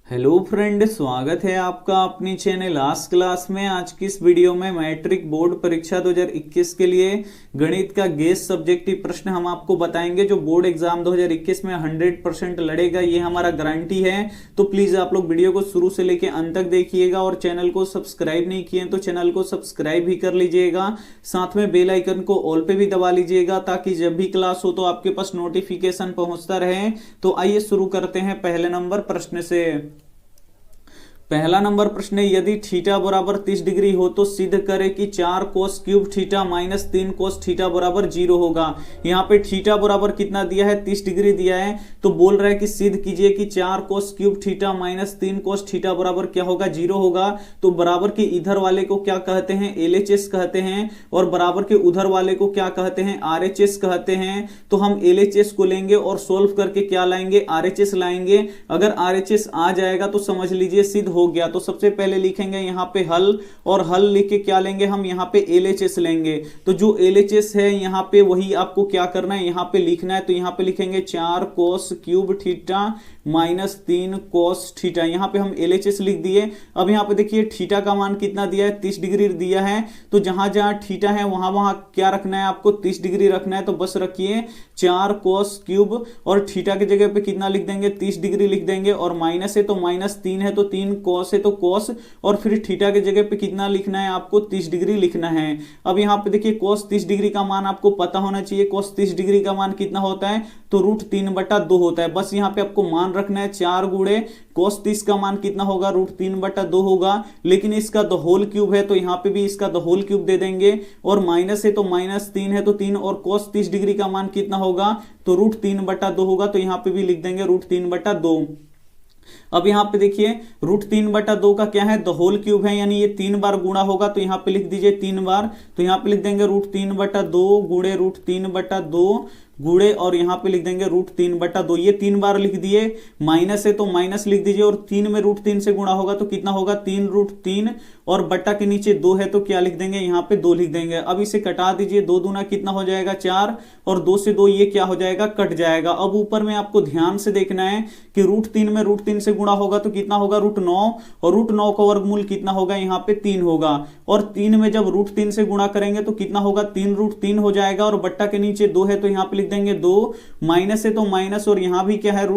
Hello friend, स्वागत है आपका अपनी चैनल लास्ट क्लास में। आज की इस वीडियो में मैट्रिक बोर्ड परीक्षा 2021 के लिए गणित का गेस सब्जेक्टिव प्रश्न हम आपको बताएंगे, जो बोर्ड एग्जाम 2021 में 100% लड़ेगा, ये हमारा गारंटी है। तो प्लीज आप लोग वीडियो को शुरू से लेकर अंत तक देखिएगा और चैनल को सब्सक्राइब नहीं किए तो चैनल को सब्सक्राइब भी कर लीजिएगा। साथ में बेल आइकन को ऑल पे भी दबा लीजिएगा ताकि जब भी क्लास हो तो आपके पास नोटिफिकेशन पहुंचता रहे। तो आइए शुरू करते हैं पहले नंबर प्रश्न से। पहला नंबर प्रश्न है, यदि थीटा बराबर 30 डिग्री हो तो सिद्ध करें कि 4 cos cube theta minus 3 cos theta बराबर 0 होगा। यहाँ पे थीटा बराबर कितना दिया है, 30 डिग्री दिया है। तो बोल रहा है कि सिद्ध कीजिए कि 4 cos cube theta minus 3 cos theta बराबर क्या होगा, 0 होगा। तो बराबर के इधर वाले को क्या कहते हैं, LHS कहते हैं, और बराबर के उधर वाले को क्या कहते हैं, RHS कहते हैं। तो हम LHS को लेंगे और सोल्व करके क्या लाएंगे, RHS लाएंगे। अगर RHS आ जाएगा तो समझ लीजिए सिद्ध हो गया। तो सबसे पहले लिखेंगे यहाँ पे हल, और हल लिख के क्या लेंगे हम, यहाँ पे LHS लेंगे। तो जो LHS है यहाँ पे वही आपको क्या करना है, यहाँ पे लिखना है। तो यहाँ पे लिखेंगे 4 cos cube theta minus 3 cos theta. यहाँ पे हम LHS लिख दिए। अब यहाँ पे देखिए थीटा का मान कितना दिया है, 30 डिग्री दिया है। तो जहां जहां थीटा है वहां वहां क्या रखना है, आपको 30 डिग्री रखना है। तो बस रखिए 4 कोस क्यूब, और थीटा की जगह पे कितना लिख देंगे, 30 डिग्री लिख देंगे। और माइनस है तो माइनस 3 है तो 3, कोस है तो कोस, और फिर थीटा की जगह पे कितना लिखना है, आपको 30 डिग्री लिखना है। अब यहाँ पे देखिए कोस 30 डिग्री का मान आपको पता होना चाहिए। कोस 30 डिग्री का मान कितना होता है, तो √3/2 होता है। बस यहाँ पे आपको मान रखना है 4 गुणे कोस 30 का मान कितना होगा, √3/2 होगा। लेकिन इसका द होल क्यूब है तो यहाँ पे भी इसका द होल क्यूब दे देंगे। और माइनस है तो माइनस 3 है तो 3, और कोस 30 डिग्री का मान कितना होगा, तो √3/2 होगा। तो यहाँ पे भी लिख देंगे √3/2। अब यहाँ पे देखिए √3/2 का क्या है, द होल क्यूब है, यानी ये 3 बार गुणा होगा। तो यहाँ पे लिख दीजिए 3 बार। तो यहाँ पे लिख देंगे √3/2 गुणे √3/2 गुणे, और यहाँ पे लिख देंगे √3/2। ये 3 बार लिख दिए। माइनस है तो माइनस लिख दीजिए, और 3 में √3 से गुणा होगा तो कितना होगा, 3√3, और बट्टा के नीचे 2 है तो क्या लिख देंगे, यहाँ पे 2 लिख देंगे। अब इसे कटा दीजिए, 2 दूना कितना हो जाएगा, 4, और 2 से 2 ये क्या हो जाएगा, कट जाएगा। अब ऊपर में आपको ध्यान से देखना है कि √3 में √3 से गुणा होगा तो कितना होगा, √9, और √9 का वर्गमूल कितना होगा, यहाँ पे 3 होगा। और 3 में जब √3 से गुणा करेंगे तो कितना होगा, 3√3 हो जाएगा। और बट्टा के नीचे 2 है तो यहाँ पे लिख देंगे 2, माइनस है तो माइनस, और यहाँ भी क्या है,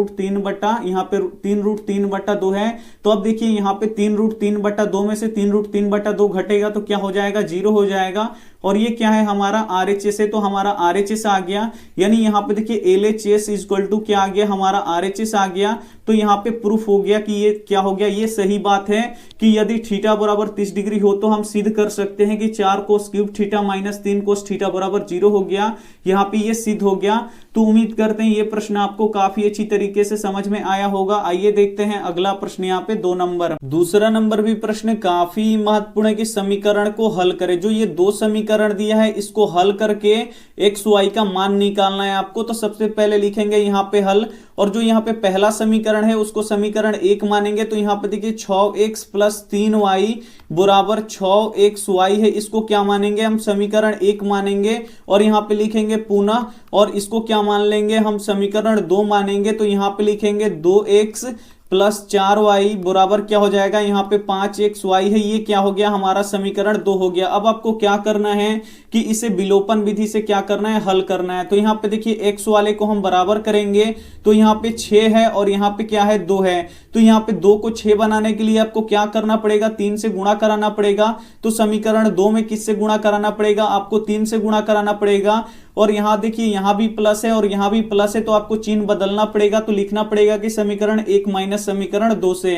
यहाँ पे 3√3/2 है। तो अब देखिए यहाँ पे 3√3/2 में से 3√3/2 घटेगा तो क्या हो जाएगा, 0 हो जाएगा। और ये क्या है, हमारा RHS है, तो हमारा RHS आ गया। यानी यहाँ पे देखिए LHS इक्वल टू क्या आ गया, हमारा RHS आ गया। तो यहाँ पे प्रूफ हो गया कि ये क्या हो गया, ये सही बात है कि यदि थीटा बराबर 30 डिग्री हो तो हम सिद्ध कर सकते हैं कि 4 cos cube theta minus 3 cos theta बराबर 0 हो गया। यहाँ पे ये सिद्ध हो गया। तो उम्मीद करते हैं ये प्रश्न आपको काफी अच्छी तरीके से समझ में आया होगा। आइए देखते हैं अगला प्रश्न, यहाँ पे 2 नंबर। दूसरा नंबर भी प्रश्न काफी महत्वपूर्ण है कि समीकरण को हल करें। जो ये 2 समीकरण दिया है इसको हल करके x y का मान निकालना है आपको। तो सबसे पहले लिखेंगे यहाँ पे हल, और जो यहाँ पे पहला समीकरण है उसको समीकरण 1 मानेंगे। तो यहाँ पे देखिए 6x + 3y बराबर 6xy है, इसको क्या मानेंगे हम, समीकरण 1 मानेंगे। और यहाँ पे लिखेंगे पुनः, और इसको क्या मान लेंगे हम, समीकरण 2 मानेंगे। तो यहाँ पे लिखेंगे 2x + 4y बराबर क्या हो जाएगा, यहाँ पे 5xy है। ये क्या हो गया, हमारा समीकरण 2 हो गया। अब आपको क्या करना है कि इसे विलोपन विधि से क्या करना है, हल करना है। तो यहाँ पे देखिए x वाले को हम बराबर करेंगे। तो यहाँ पे 6 है और यहाँ पे क्या है, 2 है। तो यहाँ पे 2 को 6 बनाने के लिए आपको क्या करना पड़ेगा, 3 से गुणा कराना पड़ेगा। तो समीकरण 2 में किससे गुणा कराना पड़ेगा, आपको 3 से गुणा कराना पड़ेगा। और यहां देखिए यहां भी प्लस है और यहां भी प्लस है, तो आपको चिन्ह बदलना पड़ेगा। तो लिखना पड़ेगा कि समीकरण 1 माइनस समीकरण 2 से।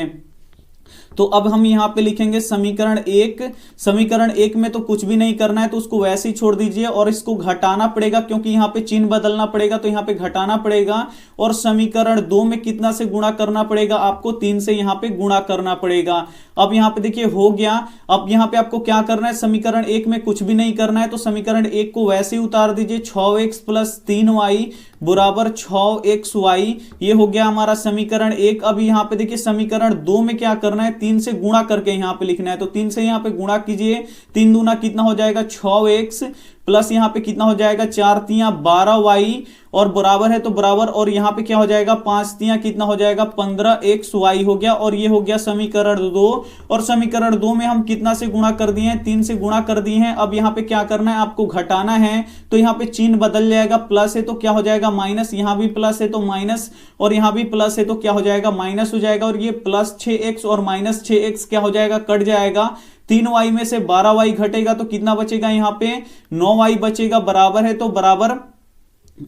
तो अब हम यहां पे लिखेंगे समीकरण 1। समीकरण 1 में तो कुछ भी नहीं करना है, तो उसको वैसे ही छोड़ दीजिए, और इसको घटाना पड़ेगा क्योंकि यहां पे चिन्ह बदलना पड़ेगा। तो यहां पे घटाना पड़ेगा। और समीकरण 2 में कितना से गुणा करना पड़ेगा, आपको 3 से यहां पे गुणा करना पड़ेगा। अब यहां पे देखिए हो गया। अब यहां पे आपको क्या करना है, समीकरण 1 में कुछ भी नहीं करना है, तो समीकरण 1 को वैसे ही उतार दीजिए। 6x + 3y बराबर 6xy, ये हो गया हमारा समीकरण 1। अब यहां पे देखिए समीकरण 2 में क्या करना है, 3 से गुणा करके यहां पे लिखना है। तो 3 से यहां पे गुणा कीजिए, 3 दूना कितना हो जाएगा, 6x प्लस यहाँ पे कितना हो जाएगा 4 तियां 12y और बराबर है तो बराबर, और यहाँ पे क्या हो जाएगा 5 तियां कितना हो जाएगा 15xy हो गया। और ये हो गया समीकरण 2। और समीकरण 2 में हम कितना से गुणा कर दिए हैं, 3 से गुणा कर दिए हैं। अब यहाँ पे क्या करना है, आपको घटाना है, तो यहाँ पे चिन्ह बदल जाएगा, प्लस है तो क्या हो जाएगा माइनस, यहाँ भी प्लस है तो माइनस, और यहाँ भी प्लस है तो क्या हो जाएगा माइनस हो जाएगा। और ये प्लस 6x और माइनस 6x क्या हो जाएगा, कट जाएगा। 3y में से 12y घटेगा तो कितना बचेगा, यहाँ पे 9y बचेगा, बराबर है तो बराबर।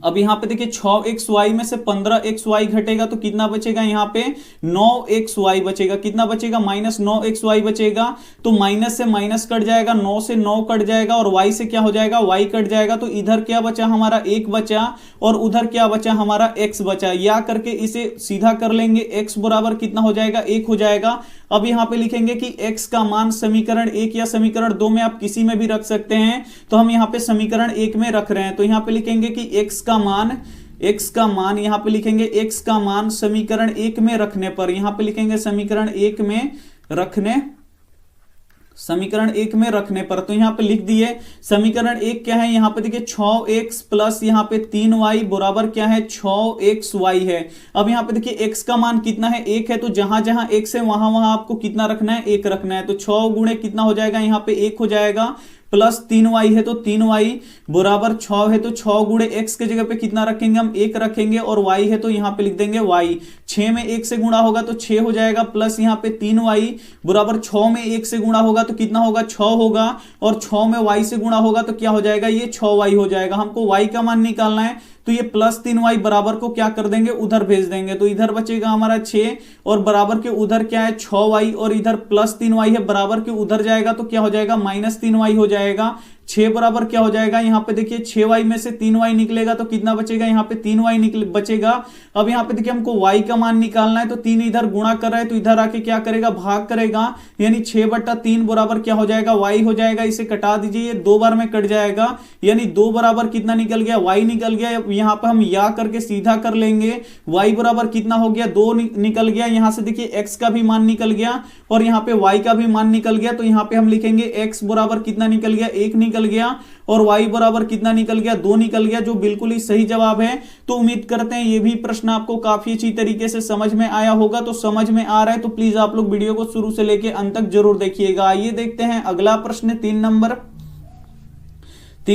अब यहाँ पे देखिए 6xy में से 15xy घटेगा तो कितना बचेगा, यहाँ पे 9xy बचेगा। कितना बचेगा, माइनस 9xy बचेगा। तो माइनस से माइनस कट जाएगा, 9 से 9 कट जाएगा, और y से क्या हो जाएगा, y कट जाएगा। तो इधर क्या बचा हमारा 1 बचा, और उधर क्या बचा हमारा x बचा। या करके इसे सीधा कर लेंगे, x बराबर कितना हो जाएगा 1 हो जाएगा। अब यहाँ पे लिखेंगे कि x का मान समीकरण 1 या समीकरण 2 में आप किसी में भी रख सकते हैं, तो हम यहाँ पे समीकरण 1 में रख रहे हैं। तो यहाँ पे लिखेंगे कि x का मान यहाँ पे लिखेंगे x का मान समीकरण 1 में रखने पर, यहाँ पे लिखेंगे समीकरण 1 में रखने पर। तो यहाँ पे लिख दिए समीकरण 1 क्या है, यहाँ पे देखिए 6x प्लस यहाँ पे 3y बराबर क्या है 6xy है। अब यहाँ पे देखिए x का मान कितना है 1 है, तो जहां जहां x है वहां वहां आपको कितना रखना है 1 रखना है। तो 6 गुणे कितना हो जाएगा, यहाँ पे 1 हो जाएगा, प्लस 3y है तो 3y बराबर 6 है तो 6 गुणे x के जगह पे कितना रखेंगे हम 1 रखेंगे, और y है तो यहाँ पे लिख देंगे y। 6 में 1 से गुणा होगा तो 6 हो जाएगा, प्लस यहाँ पे 3y बराबर 6 में 1 से गुणा होगा तो कितना होगा 6 होगा, और 6 में y से गुणा होगा तो क्या हो जाएगा, ये 6y हो जाएगा। हमको y का मान निकालना है, तो ये प्लस 3y बराबर को क्या कर देंगे, उधर भेज देंगे। तो इधर बचेगा हमारा 6 और बराबर के उधर क्या है 6y, और इधर प्लस 3y है, बराबर के उधर जाएगा तो क्या हो जाएगा माइनस 3y हो जाएगा। 6 बराबर क्या हो जाएगा, यहाँ पे देखिए 6y में से 3y निकलेगा तो कितना बचेगा, यहाँ पे 3y बचेगा। अब यहाँ पे देखिए हमको y का मान निकालना है, तो 3 इधर गुणा कर रहा है तो इधर आके क्या करेगा, भाग करेगा, यानी 6/3 बराबर क्या हो जाएगा y हो जाएगा। इसे कटा दीजिए, ये 2 बार में कट जाएगा, यानी 2 बराबर कितना निकल गया, y निकल गया। यहाँ पे हम या करके सीधा कर लेंगे, y बराबर कितना हो गया 2 निकल गया। यहाँ से देखिए x का भी मान निकल गया और यहाँ पे y का भी मान निकल गया। तो यहाँ पे हम लिखेंगे x बराबर कितना निकल गया, 1 निकल गया, और y बराबर कितना निकल गया, 2 निकल गया, जो बिल्कुल ही सही जवाब है। तो उम्मीद करते हैं ये भी प्रश्न आपको काफी अच्छी तरीके से समझ में आया होगा। तो समझ में आ रहा है तो प्लीज आप लोग वीडियो को शुरू से लेकर अंत तक जरूर देखिएगा। आइए देखते हैं अगला प्रश्न 3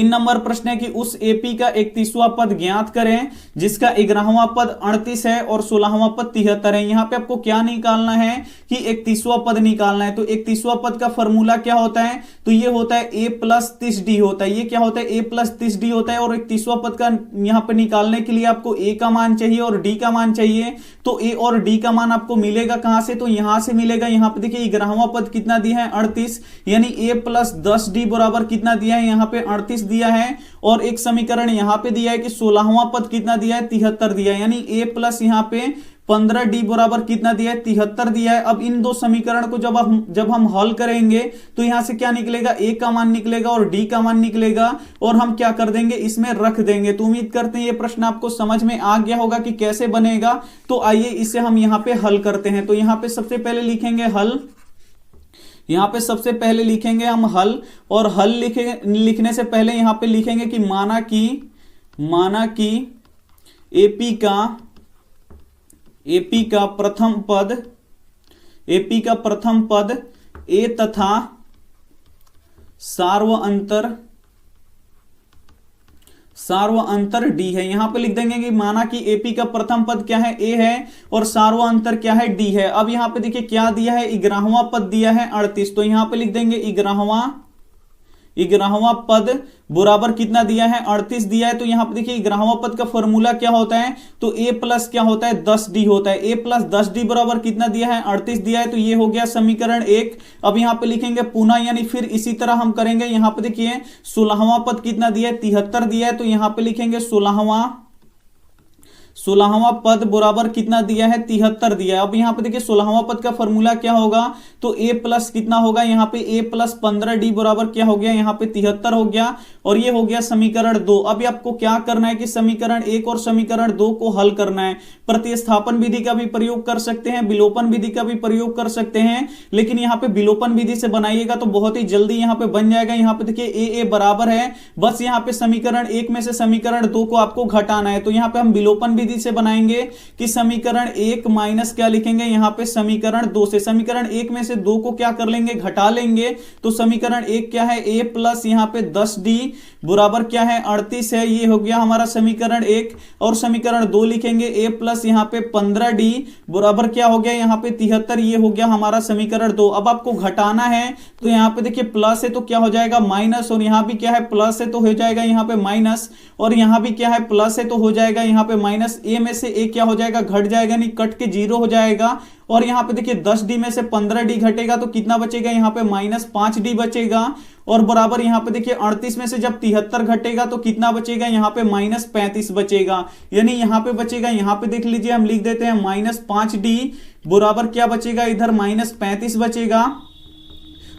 नंबर प्रश्न है कि उस एपी का 31वां पद ज्ञात करें जिसका 11वां पद 38 है और 16वां पद 73 है। यहाँ पे आपको क्या निकालना है कि 31वां पद निकालना है। तो 31वां पद का फॉर्मूला क्या होता है, तो ये होता है a प्लस 30d होता है। ये क्या होता है, a प्लस 30d होता है। और 31वां पद का यहाँ पे निकालने के लिए आपको a का मान चाहिए और d का मान चाहिए। तो a और d का मान आपको मिलेगा कहां से, तो यहां से मिलेगा। यहाँ पे देखिए 11वां पद कितना दिया है 38, यानी a प्लस 10d बराबर कितना दिया है, यहाँ पे 38 दिया है। और एक समीकरण यहां पे दिया है कि 16वां पद कितना दिया है 73 दिया है, यानी a प्लस यहाँ पे 15d बराबर कितना दिया है 73 दिया है। अब इन दो समीकरण को जब हम हल करेंगे तो यहां से क्या निकलेगा, a का मान निकलेगा और d का मान निकलेगा, और हम क्या कर देंगे इसमें रख देंगे। तो उम्मीद करते हैं ये प्रश्न आपको समझ में आ गया होगा कि कैसे बनेगा। तो आइए इसे हम यहां पे हल करते हैं। तो यहां पे सबसे पहले लिखेंगे हल, यहां पे सबसे पहले लिखेंगे हम हल, और हल लिखने से पहले यहां पे लिखेंगे कि माना कि एपी का प्रथम पद ए तथा सार्वअंतर डी है। यहां पे लिख देंगे कि माना कि एपी का प्रथम पद क्या है, ए है, और सार्वअंतर क्या है, डी है। अब यहां पे देखिए क्या दिया है, 11वां पद दिया है 38। तो यहां पे लिख देंगे 11वां पद बराबर कितना दिया है 38 दिया है। तो यहां पे देखिए 11वां पद का फॉर्मूला क्या होता है, तो a प्लस क्या होता है 10d होता है। a प्लस 10d बराबर कितना दिया है 38 दिया है। तो ये हो गया समीकरण 1। अब यहां पे लिखेंगे पुनः, यानी फिर इसी तरह हम करेंगे। यहां पे देखिए 16वां पद कितना दिया है 73 दिया है। तो यहां पे लिखेंगे 16वां पद बराबर कितना दिया है 73 दिया है। अब यहाँ पे देखिए 16वां पद का फॉर्मूला क्या होगा, तो a प्लस कितना होगा यहाँ पे a प्लस 15d बराबर क्या हो गया यहाँ पे 73 हो गया, और ये हो गया समीकरण 2। अभी आपको क्या करना है कि समीकरण 1 और समीकरण 2 को हल करना है। प्रतिस्थापन विधि का भी प्रयोग कर सकते हैं, विलोपन विधि का भी प्रयोग कर सकते हैं, लेकिन यहाँ पे विलोपन विधि से बनाइएगा तो बहुत ही जल्दी यहाँ पे बन जाएगा। यहाँ पे देखिए a बराबर है, बस यहाँ पे समीकरण 1 में से समीकरण 2 को आपको घटाना है। तो यहाँ पे हम विलोपन विधि से बनाएंगे कि समीकरण 1 माइनस क्या लिखेंगे यहाँ पे समीकरण 2 से, समीकरण 1 में से 2 को क्या कर लेंगे घटा लेंगे। तो समीकरण 1 क्या है a प्लस यहाँ पे 10d बराबर क्या है 38 है, ये हो गया हमारा समीकरण 1। और समीकरण 2 लिखेंगे a प्लस यहाँ पे 15d बराबर क्या हो गया यहाँ पे 73, ये हो गया हमारा समीकरण 2। अब आपको घटाना है तो यहाँ पे देखिए प्लस है तो क्या हो जाएगा माइनस, और यहाँ भी क्या है प्लस है तो हो जाएगा यहाँ पे माइनस, और यहाँ भी क्या है प्लस है तो हो जाएगा यहाँ पे माइनस। a में से a क्या हो जाएगा घट जाएगा, नहीं कट के 0 हो जाएगा। और यहाँ पे देखिए 10d में से 15d घटेगा तो कितना बचेगा यहाँ पे -5d बचेगा, और बराबर यहाँ पे देखिए 38 में से जब 73 घटेगा तो कितना बचेगा यहाँ पे -35 बचेगा, यानी यहाँ पे बचेगा, यहाँ पे देख लीजिए हम लिख देते हैं -5d बराबर क्या बचेगा इधर -35 बचेगा।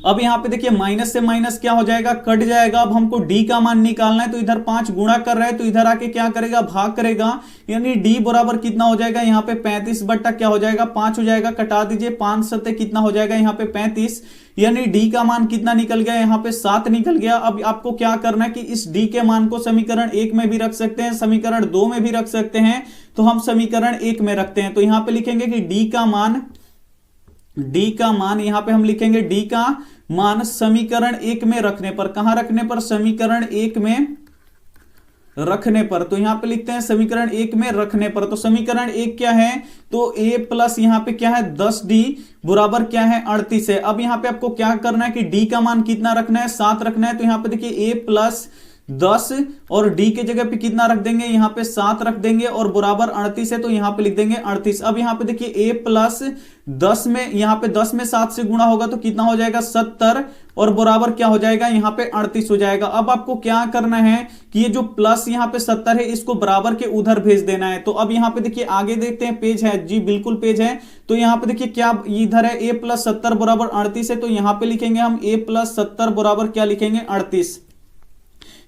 अब यहाँ पे देखिए माइनस से माइनस क्या हो जाएगा कट जाएगा। अब हमको d का मान निकालना है तो इधर 5 गुणा कर रहा है तो इधर आके क्या करेगा भाग करेगा, यानी d बराबर कितना हो जाएगा यहाँ पे 35 बट्टा क्या हो जाएगा 5 हो जाएगा, कटा दीजिए 5 सत्ते कितना हो जाएगा यहाँ पे 35, यानी d का मान कितना निकल गया यहाँ पे 7 निकल गया। अब आपको क्या करना है कि इस d के मान को समीकरण 1 में भी रख सकते हैं, समीकरण 2 में भी रख सकते हैं, तो हम समीकरण 1 में रखते हैं। तो यहाँ पे लिखेंगे कि d का मान यहाँ पे हम लिखेंगे d का मान समीकरण 1 में रखने पर, कहां रखने पर समीकरण 1 में रखने पर, तो यहां पे लिखते हैं समीकरण 1 में रखने पर। तो समीकरण 1 क्या है तो a प्लस यहां पे क्या है 10d बराबर क्या है 38 है। अब यहां पे आपको क्या करना है कि d का मान कितना रखना है 7 रखना है, तो यहां पे देखिए a प्लस 10 और d के जगह पे कितना रख देंगे यहाँ पे 7 रख देंगे, और बराबर 38 है तो यहाँ पे लिख देंगे 38। अब यहाँ पे देखिए a प्लस 10 में यहाँ पे 10 में 7 से गुणा होगा तो कितना हो जाएगा 70, और बराबर क्या हो जाएगा यहाँ पे 38 हो जाएगा। अब आपको क्या करना है कि ये जो प्लस यहाँ पे 70 है इसको बराबर के उधर भेज देना है। तो अब यहाँ पे देखिए आगे देखते हैं, पेज है जी बिल्कुल पेज है, तो यहाँ पे देखिए क्या इधर है a प्लस 70 बराबर 38 है, तो यहाँ पे लिखेंगे हम a प्लस 70 बराबर क्या लिखेंगे 38।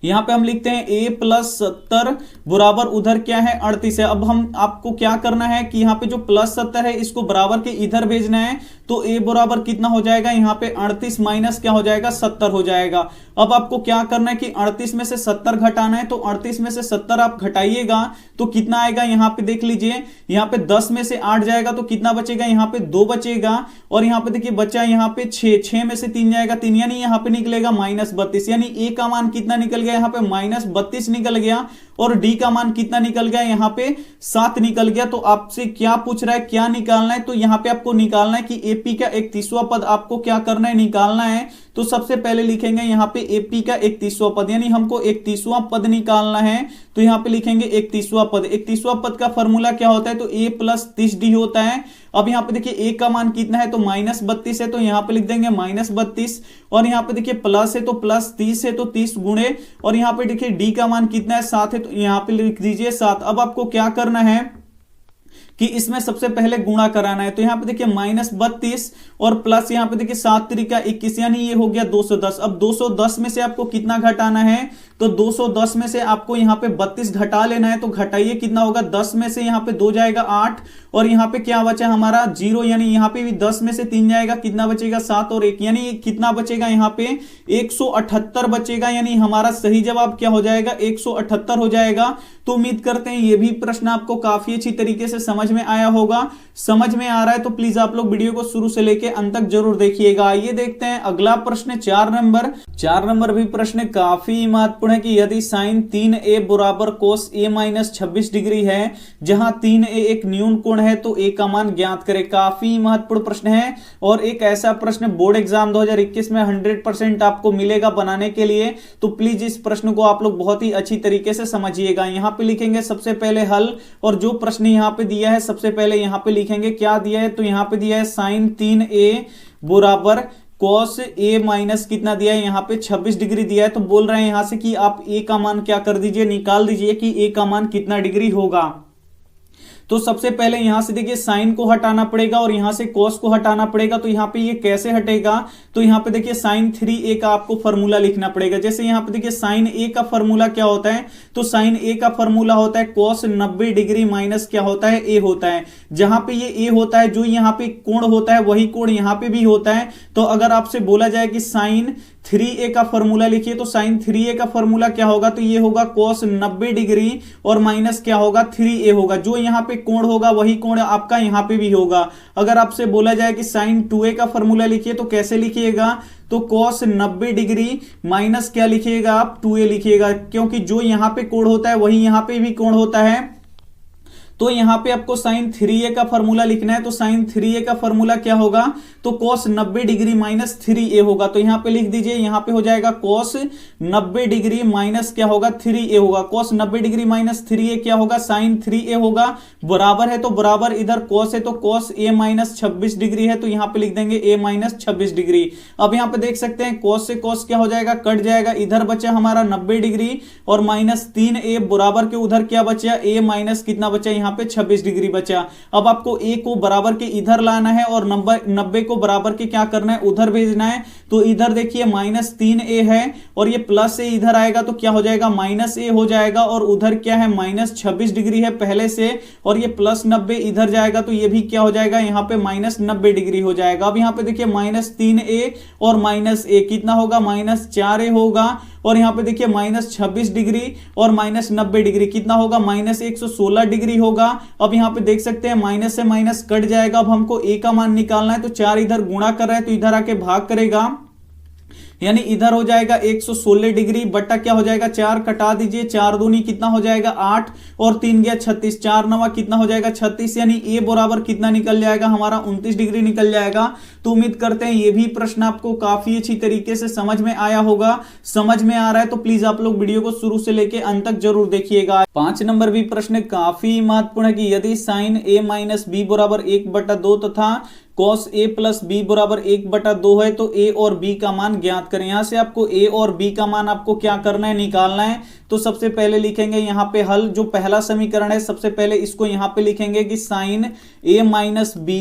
यहां पे हम लिखते हैं a प्लस 70 बराबर उधर क्या है 38 है। अब हम आपको क्या करना है कि यहाँ पे जो प्लस 70 है इसको बराबर के इधर भेजना है, तो a बराबर कितना हो जाएगा यहाँ पे 38 माइनस क्या हो जाएगा 70 हो जाएगा। अब आपको क्या करना है कि 38 में से 70 घटाना है, तो 38 में से 70 आप घटाइएगा तो कितना आएगा यहाँ पे देख लीजिए, यहाँ पे 10 में से 8 जाएगा तो कितना बचेगा यहाँ पे 2 बचेगा, और यहाँ पे देखिए बचा यहाँ पे 6 में से 3 जाएगा 3, यानी यहाँ पे निकलेगा -32, यानी a का मान कितना निकल गया यहाँ पे -32 निकल गया, और d का मान कितना निकल गया यहाँ पे 7 निकल गया। तो आपसे क्या पूछ रहा है क्या निकालना है, तो यहाँ पे आपको निकालना है कि AP का 31वां पद आपको क्या करना है निकालना है। तो सबसे पहले लिखेंगे यहाँ पे AP का 31वां पद, यानी हमको 31वां पद निकालना है, तो यहाँ पे लिखेंगे 31वां पद। 31वां पद का फॉर्मूला क्या होता है तो a प्लस 30d होता है। अब यहाँ पे देखिए a का मान कितना है तो -32 है, तो यहाँ पे लिख देंगे -32, और यहाँ पे देखिए प्लस है तो प्लस 30 है तो 30 गुणे, और यहाँ पे देखिए d का मान कितना है 7 है, तो यहाँ पे लिख दीजिए 7। अब आपको क्या करना है कि इसमें सबसे पहले गुणा कराना है, तो यहाँ पे देखिए -32 और प्लस यहाँ पे देखिए 7 त्रिका 21, यानी ये हो गया 210। अब 210 में से आपको कितना घटाना है तो 210 में से आपको यहाँ पे 32 घटा लेना है, तो घटाइए कितना होगा 10 में से यहाँ पे 2 जाएगा 8, और यहाँ पे क्या बचा हमारा 0, यानी यहाँ पे भी 10 में से 3 जाएगा कितना बचेगा 7 और 1, यानी कितना बचेगा यहाँ पे 178 बचेगा, यानी हमारा सही जवाब क्या हो जाएगा 178 हो जाएगा। तो उम्मीद करते हैं ये भी प्रश्न आपको काफी अच्छी तरीके से समझ में आया होगा। समझ में आ रहा है तो प्लीज आप लोग वीडियो को शुरू से लेके अंत तक जरूर देखिएगा। आइए देखते हैं अगला प्रश्न 4 नंबर भी प्रश्न काफी महत्वपूर्ण है कि यदि साइन 3a बराबर कोस a माइनस 26 डिग्री है, जहां 3a एक न्यून कोण है, तो a का मान ज्ञात करें। काफी महत्वपूर्ण प्रश्न है, और एक ऐसा प्रश्न बोर्ड एग्जाम 2021 में 100% आपको मिलेगा बनाने के लिए, तो प्लीज इस प्रश्न को आप लोग बहुत ही अच्छी तरीके से समझिएगा। यहाँ पे लिखेंगे सबसे पहले हल, और जो प्रश्न यहाँ पे दिया है सबसे पहले यहाँ पे लिखेंगे क्या दिया है, तो यहाँ पे दिया है साइन 3a बराबर कॉस a माइनस कितना दिया है यहाँ पे 26 डिग्री दिया है। तो बोल रहे हैं यहां से कि आप a का मान क्या कर दीजिए निकाल दीजिए कि a का मान कितना डिग्री होगा। तो सबसे पहले यहां से देखिए साइन को हटाना पड़ेगा और यहां से कॉस को हटाना पड़ेगा। तो यहां पे ये कैसे हटेगा, तो यहां पे देखिए साइन 3a का आपको फॉर्मूला लिखना पड़ेगा। जैसे यहां पे देखिए साइन a का फॉर्मूला क्या होता है, तो साइन a का फॉर्मूला होता है कॉस 90 डिग्री माइनस क्या होता है, a होता है। जहां पे ये a होता है, जो यहां पे कोण होता है वही कोण यहां पे भी होता है। तो अगर आपसे बोला जाए कि साइन 3a का फॉर्मूला लिखिए, तो साइन 3a का फॉर्मूला क्या होगा, तो ये होगा cos 90 डिग्री और माइनस क्या होगा 3a होगा। जो यहां पे कोण होगा वही कोण आपका यहां पे भी होगा। अगर आपसे बोला जाए कि साइन 2a का फॉर्मूला लिखिए, तो कैसे लिखिएगा, तो cos 90 डिग्री माइनस क्या लिखिएगा आप 2a लिखिएगा, क्योंकि जो यहां पे कोण होता है वही यहां पे भी कोण होता है। तो यहां पे आपको साइन 3a का फॉर्मूला लिखना है। तो साइन 3a का फॉर्मूला क्या होगा, तो cos 90 डिग्री माइनस 3a होगा। तो यहां पे लिख दीजिए, यहां पे हो जाएगा cos 90 डिग्री माइनस क्या होगा 3a होगा। cos 90 डिग्री माइनस 3a क्या होगा, साइन 3a होगा। बराबर है तो बराबर, इधर cos है तो cos a माइनस 26 डिग्री है, तो यहां पे लिख देंगे a माइनस 26 डिग्री। अब यहां पे देख सकते हैं cos से cos क्या हो जाएगा, कट जाएगा। इधर बचा हमारा 90 डिग्री और माइनस 3a बराबर के उधर क्या बचा, a माइनस कितना बचा, यहां पे 26 डिग्री बचा। अब आपको a को बराबर के इधर लाना है और 90 को बराबर के क्या करना है, उधर भेजना है। तो इधर देखिए माइनस 3a है और ये प्लस a इधर आएगा तो क्या हो जाएगा, माइनस a हो जाएगा। और उधर क्या है, माइनस 26 डिग्री है पहले से, और ये प्लस 90 इधर जाएगा तो ये भी क्या हो जाएगा, यहां पे माइनस 90 डिग्री हो जाएगा। अब यहां पे देखिए माइनस 3a और माइनस a कितना होगा, माइनस 4a होगा। और यहां पे देखिए माइनस 26 डिग्री और माइनस 90 डिग्री कितना होगा, माइनस 116 डिग्री होगा। अब यहां पे देख सकते हैं माइनस से माइनस कट जाएगा। अब हमको a का मान निकालना है, तो 4 इधर गुणा कर रहा है तो इधर आके भाग करेगा, यानी इधर हो जाएगा 116 डिग्री बट्टा क्या हो जाएगा, 4 कटा दीजिए, 4 दूनी कितना हो जाएगा 8 और 3 गया 36, 4 नवा कितना हो जाएगा 36, यानी a बराबर कितना निकल जाएगा हमारा 29 डिग्री निकल जाएगा। तो उम्मीद करते हैं ये भी प्रश्न आपको काफी अच्छी तरीके से समझ में आया होगा। समझ में आ रहा है तो प्लीज आप लोग वीडियो को शुरू से लेके अंत तक जरूर देखिएगा। 5 नंबर भी प्रश्न काफी महत्वपूर्ण है कि यदि साइन a माइनस b बराबर 1/2 तथा cos a प्लस b बराबर 1/2 है तो a और b का मान ज्ञात करें। यहां से आपको a और b का मान आपको क्या करना है, निकालना है। तो सबसे पहले लिखेंगे यहाँ पे हल, जो पहला समीकरण है सबसे पहले इसको यहाँ पे लिखेंगे कि साइन a माइनस b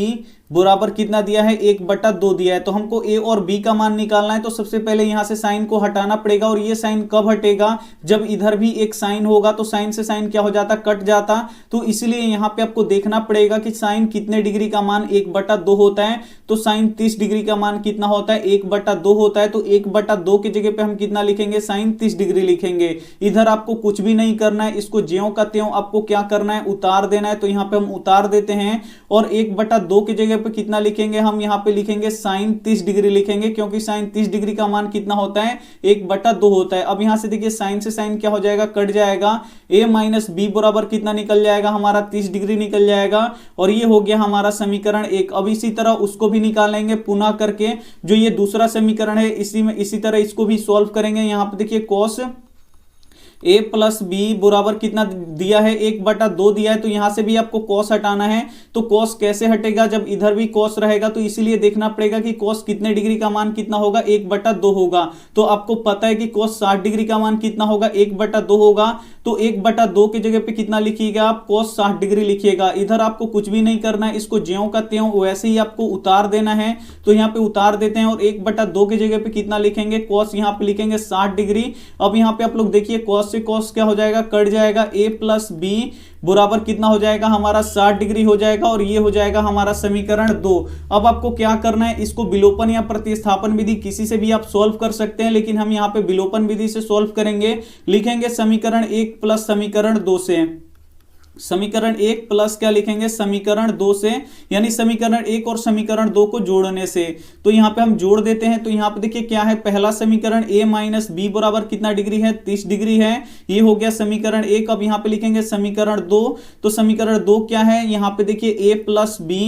बराबर कितना दिया है, 1/2 दिया है। तो हमको a और b का मान निकालना है। तो सबसे पहले यहां से साइन को हटाना पड़ेगा, और ये साइन कब हटेगा, जब इधर भी एक साइन होगा। तो साइन से साइन क्या हो जाता, कट जाता। तो इसलिए यहां पे आपको देखना पड़ेगा कि साइन कितने डिग्री का मान 1/2 होता है। तो साइन 30 डिग्री का मान कितना होता है, 1/2 होता है। तो 1/2 की जगह पे हम कितना लिखेंगे, साइन 30 डिग्री लिखेंगे। इधर आपको कुछ भी नहीं करना है, इसको ज्यों का त्यों आपको क्या करना है, उतार देना है। तो यहां पे हम उतार देते हैं, और 1/2 की जगह पे कितना लिखेंगे, हम यहां पे लिखेंगे साइन 30 डिग्री लिखेंगे, क्योंकि साइन 30 डिग्री का मान कितना होता है, 1/2 होता है। अब यहां से देखिए साइन से साइन क्या हो जाएगा, कट जाएगा। a माइनस b बराबर कितना निकल जाएगा हमारा, 30 डिग्री निकल जाएगा। और ये हो गया हमारा समीकरण 1। अब इसी तरह उसको भी निकालेंगे पुनः करके, जो ये दूसरा समीकरण है इसी तरह इसको भी सॉल्व करेंगे। यहां पे देखिए cos a प्लस b बराबर कितना दिया है, 1/2 दिया है। तो यहां से भी आपको cos हटाना है। तो cos कैसे हटेगा, जब इधर भी cos रहेगा। तो इसीलिए देखना पड़ेगा कि cos कितने डिग्री का मान कितना होगा, 1/2 होगा। तो आपको पता है कि cos 60 डिग्री का मान कितना होगा, 1/2 होगा। तो 1/2 की जगह पे कितना लिखिएगा आप, cos 60 डिग्री लिखिएगा। इधर आपको कुछ भी नहीं करना है, इसको ज्यों का त्यों वैसे ही आपको उतार देना है। तो यहाँ पे उतार देते हैं, और 1/2 की जगह पे कितना लिखेंगे, cos यहाँ पे लिखेंगे 60 डिग्री। अब यहाँ पे आप लोग देखिए cos से cos क्या हो जाएगा, कट जाएगा। a प्लस b बराबर कितना हो जाएगा हमारा, 60 डिग्री हो जाएगा। और ये हो जाएगा हमारा समीकरण 2। अब आपको क्या करना है, इसको विलोपन या प्रतिस्थापन विधि किसी से भी आप सॉल्व कर सकते हैं, लेकिन हम यहाँ पे विलोपन विधि से सॉल्व करेंगे। लिखेंगे समीकरण 1 प्लस समीकरण 2 से। समीकरण 1 प्लस क्या लिखेंगे, समीकरण 2 से, यानी समीकरण 1 और समीकरण 2 को जोड़ने से। तो यहां पे हम जोड़ देते हैं। तो यहां पे देखिए क्या है, पहला समीकरण a माइनस b बराबर कितना डिग्री है, 30 डिग्री है। ये हो गया समीकरण 1। अब यहां पे लिखेंगे समीकरण 2। तो समीकरण 2 क्या है, यहां पे देखिए a plus b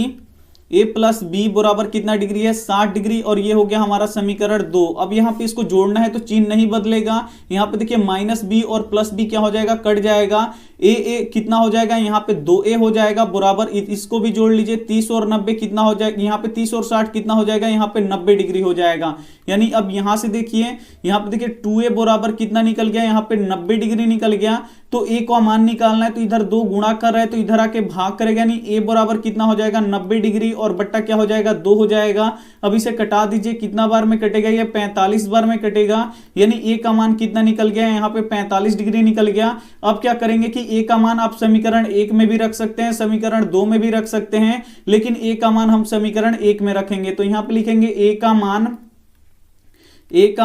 a plus b बराबर कितना डिग्री है 60 डिग्री, और ये हो गया हमारा समीकरण 2। अब यहां पे इसको जोड़ना है तो चिन्ह नहीं बदलेगा, यहां पे देखिए माइनस बी और प्लस बी क्या हो जाएगा, कट जाएगा। ए कितना हो जाएगा, यहां पे 2a हो जाएगा बराबर, इसको भी जोड़ लीजिए 30 और 90 कितना हो जाएगा, यहां पे 30 और 60 कितना हो जाएगा, यहां पे 90 डिग्री हो जाएगा। यानी अब यहां से देखिए, यहां पे देखिए 2a बराबर कितना निकल गया, यहां पे 90 डिग्री निकल गया। तो a का मान निकालना है तो इधर 2 गुणा कर रहा है तो इधर आके भाग करेगा, यानी a बराबर कितना हो जाएगा 90 डिग्री और बट्टा क्या हो जाएगा 2 हो जाएगा। अब इसे कटा दीजिए, कितना बार में कटेगा, ये 45 बार में कटेगा, यानी a का मान कितना निकल गया, यहां पे 45 डिग्री निकल गया। अब क्या करेंगे कि a का मान आप समीकरण 1 में भी रख सकते हैं, समीकरण 2 में भी रख सकते हैं, लेकिन a का मान हम समीकरण 1 में रखेंगे। तो यहां पे लिखेंगे a का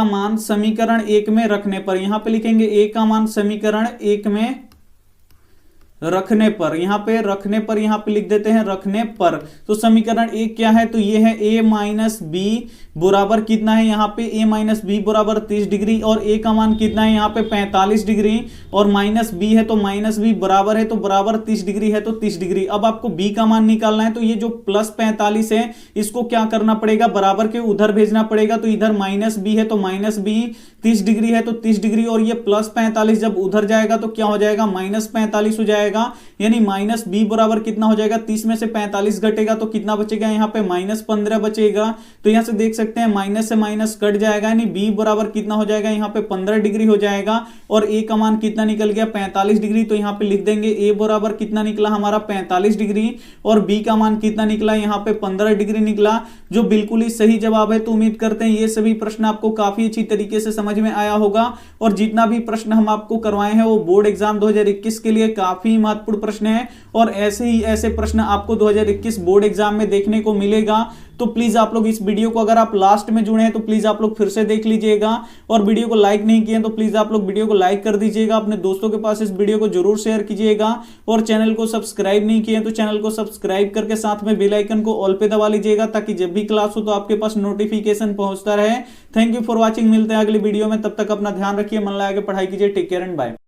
मान समीकरण 1 में रखने पर, यहां पे लिखेंगे a का मान समीकरण 1 में रखने पर, यहां पे रखने पर, यहां पे लिख देते हैं रखने पर। तो समीकरण 1 क्या है, तो ये है a माइनस बी बराबर कितना है, यहां पे a माइनस बी बराबर 30 डिग्री, और a का मान कितना है, यहां पे 45 डिग्री, और माइनस b है तो माइनस b बराबर है, तो बराबर 30 डिग्री है तो 30 डिग्री। अब आपको b का मान निकालना है, तो ये जो प्लस 45 है इसको क्या करना पड़ेगा, बराबर के उधर भेजना पड़ेगा। तो इधर माइनस b है तो माइनस b, 30 डिग्री है तो 30 डिग्री, और ये प्लस 45 जब उधर जाएगा तो क्या हो जाएगा, माइनस 45 हो जाएगा। यानी माइनस बी बराबर कितना हो जाएगा, 30 में से 45 घटेगा तो कितना बचेगा, यहां पे माइनस 15 बचेगा। तो यहां से देख सकते हैं माइनस से माइनस कट जाएगा, यानी बी बराबर कितना हो जाएगा, यहां पे 15 डिग्री हो जाएगा, और ए का मान कितना निकल गया 45 डिग्री। तो यहां पे लिख देंगे ए बराबर कितना निकला हमारा 45 डिग्री, और बी का मान कितना निकला, यहां पे 15 डिग्री निकला, जो बिल्कुल ही सही जवाब है। तो उम्मीद करते हैं ये सभी प्रश्न आपको काफी अच्छी तरीके से समझ में आया होगा, और जितना भी प्रश्न हम आपको करवाए हैं वो बोर्ड एग्जाम 2021 के लिए काफी महत्वपूर्ण प्रश्न है, और ऐसे प्रश्न आपको 2021 बोर्ड एग्जाम में देखने को मिलेगा। तो प्लीज आप लोग इस वीडियो को, अगर आप लास्ट में जुड़े हैं तो प्लीज आप लोग फिर से देख लीजिएगा, और वीडियो को लाइक नहीं किए तो प्लीज आप लोग वीडियो को लाइक कर दीजिएगा, अपने दोस्तों के पास इस वीडियो को जरूर शेयर कीजिएगा, और चैनल को सब्सक्राइब नहीं किए तो चैनल को सब्सक्राइब करके साथ में बेल आइकन को ऑल पे दबा लीजिएगा, ताकि जब भी क्लास हो तो आपके पास नोटिफिकेशन पहुंचता रहे। थैंक यू फॉर वॉचिंग, मिलते हैं अगली वीडियो में, तब तक अपना ध्यान रखिए, मन लगा के पढ़ाई कीजिए, टेक केयर एंड बाय।